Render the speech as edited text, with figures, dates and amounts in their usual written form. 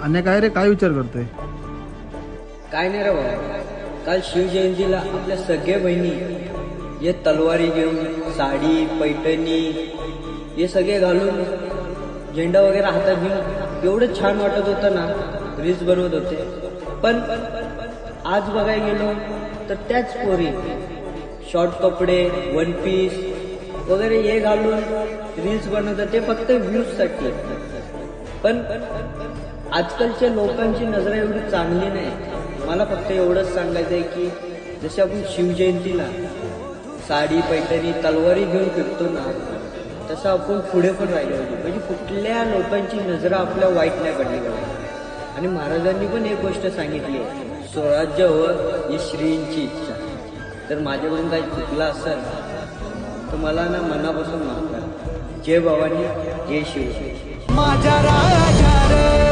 अन्य काय रे, काय विचार करतोय? काय नाही रे बाबा, काल शिवजयंतीला आपल्या सगळ्या बहिणी ये तलवारी घेऊन साडी पैठणी हे सगळे घालून झेंडा वगैरे हातात घेऊन एवढं छान वाटत होतं ना, रील्स बनवत होते. पण आज बघायला गेलो तर त्याच पोरी शॉर्ट कपडे, वन पीस वगैरे हे घालून रील्स बनवतात, ते फक्त व्ह्यूजसाठी. पण आजकालच्या लोकांची नजर एवढी चांगली नाही. मला फक्त एवढंच सांगायचं आहे की जसे आपण शिवजयंतीला साडी पैठणी तलवारी घेऊन फिरतो ना, तसं आपण पुढे पण राहिलो पाहिजे. म्हणजे कुठल्या लोकांची नजर आपल्या वाईट नाही पडली पाहिजे. आणि महाराजांनी पण एक गोष्ट सांगितली आहे, स्वराज्य व ही श्रींची इच्छा. तर माझ्याकडून काही चुकलं असेल तर मला ना मनापासून माफ करा. जय भवानी, जय शिव. माझ्या राजा रे